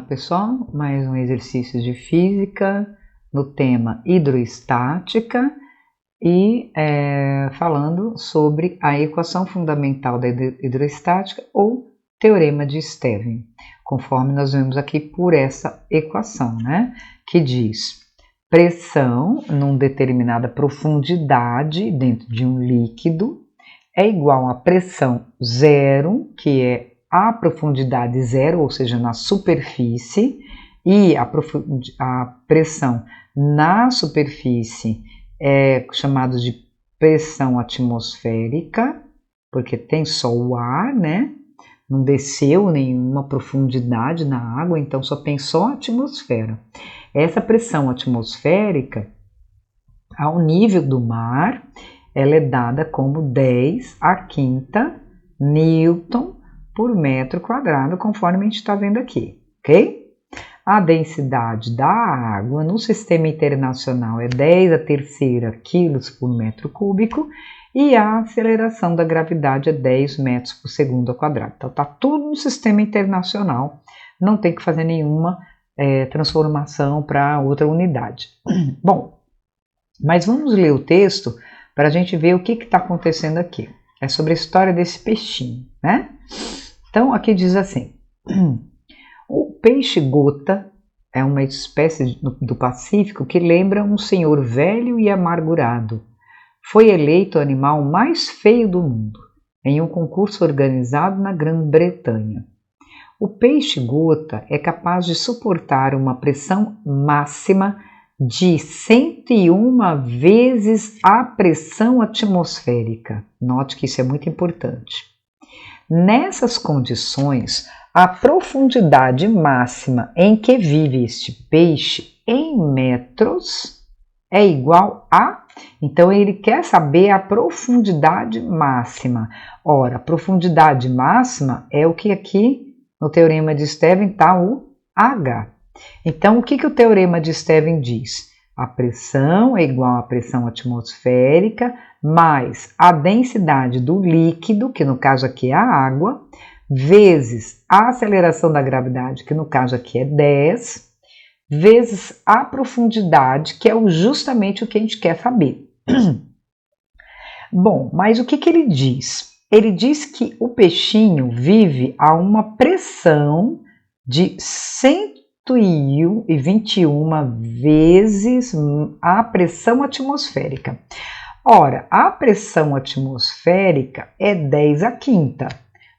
pessoal, mais um exercício de física no tema hidroestática e falando sobre a equação fundamental da hidroestática ou teorema de Stevin, conforme nós vemos aqui por essa equação, né? Que diz pressão numa determinada profundidade dentro de um líquido é igual a pressão zero, que é a profundidade zero, ou seja, na superfície, e a pressão na superfície é chamada de pressão atmosférica, porque tem só o ar, né? Não desceu nenhuma profundidade na água, então só tem só a atmosfera. Essa pressão atmosférica, ao nível do mar, ela é dada como 10 a quinta newton por metro quadrado, conforme a gente está vendo aqui, ok? A densidade da água no sistema internacional é 10 a terceira quilos por metro cúbico e a aceleração da gravidade é 10 metros por segundo ao quadrado. Então, está tudo no sistema internacional, não tem que fazer nenhuma transformação para outra unidade. Bom, mas vamos ler o texto para a gente ver o que está acontecendo aqui. É sobre a história desse peixinho, né? Então, aqui diz assim, o peixe-gota é uma espécie do Pacífico que lembra um senhor velho e amargurado. Foi eleito o animal mais feio do mundo, em um concurso organizado na Grã-Bretanha. O peixe-gota é capaz de suportar uma pressão máxima de 101 vezes a pressão atmosférica. Note que isso é muito importante. Nessas condições, a profundidade máxima em que vive este peixe em metros é igual a... Então, ele quer saber a profundidade máxima. Ora, a profundidade máxima é o que aqui no teorema de Stevin está o H. Então, o que o teorema de Stevin diz? A pressão é igual à pressão atmosférica mais a densidade do líquido, que no caso aqui é a água, vezes a aceleração da gravidade, que no caso aqui é 10, vezes a profundidade, que é justamente o que a gente quer saber. Bom, mas o que ele diz? Ele diz que o peixinho vive a uma pressão de 121 vezes a pressão atmosférica. Ora, a pressão atmosférica é 10 a quinta.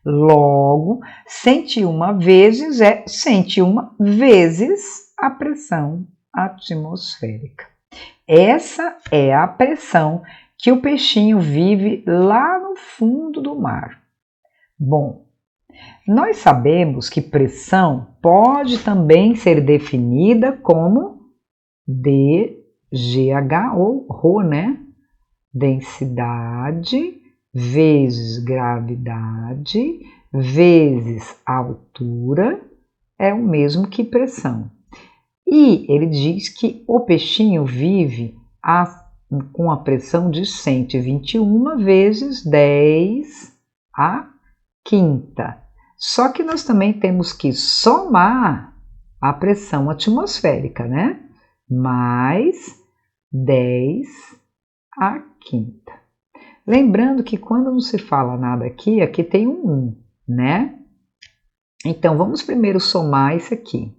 Logo, 101 vezes é 101 vezes a pressão atmosférica. Essa é a pressão que o peixinho vive lá no fundo do mar. Bom, nós sabemos que pressão pode também ser definida como DGH ou Rho, né? Densidade vezes gravidade vezes altura é o mesmo que pressão. E ele diz que o peixinho vive com a pressão de 121 vezes 10 a quinta. Só que nós também temos que somar a pressão atmosférica, né? Mais 10 a quinta. Lembrando que quando não se fala nada aqui, aqui tem um 1, né? Então, vamos primeiro somar isso aqui.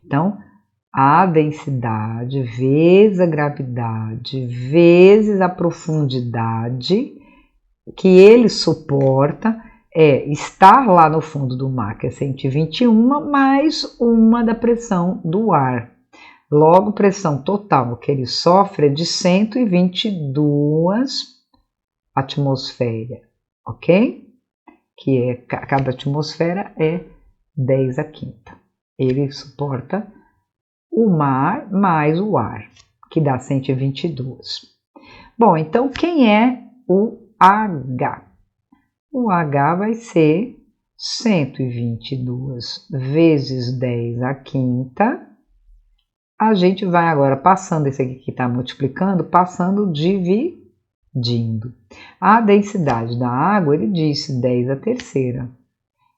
Então, a densidade vezes a gravidade vezes a profundidade que ele suporta é estar lá no fundo do mar, que é 121, mais uma da pressão do ar. Logo, pressão total que ele sofre é de 122 atmosfera, ok? Que é, cada atmosfera é 10 a quinta. Ele suporta o mar mais o ar, que dá 122. Bom, então quem é o H? O H vai ser 122 vezes 10 a quinta. A gente vai agora passando esse aqui que está multiplicando, passando dividindo. A densidade da água, ele disse 10 a terceira.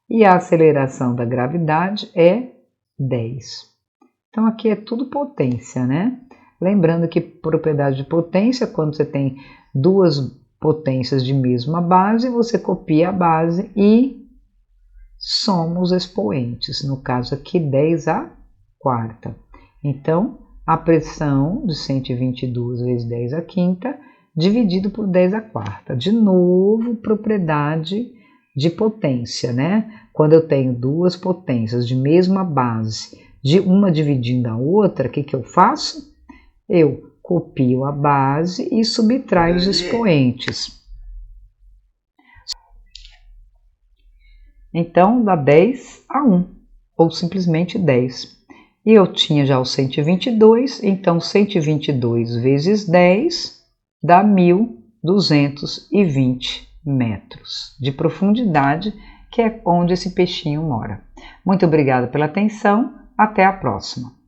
E a aceleração da gravidade é 10. Então aqui é tudo potência, né? Lembrando que propriedade de potência, quando você tem duas potências de mesma base, você copia a base e soma os expoentes. No caso aqui, 10 à quarta. Então, a pressão de 122 vezes 10 à quinta, dividido por 10 à quarta. De novo, propriedade de potência, né? Quando eu tenho duas potências de mesma base, de uma dividindo a outra, o que eu faço? Eu copio a base e subtraio os expoentes. Então, dá 10 a 1, ou simplesmente 10. E eu tinha já o 122, então 122 vezes 10 dá 1.220 metros de profundidade, que é onde esse peixinho mora. Muito obrigada pela atenção, até a próxima.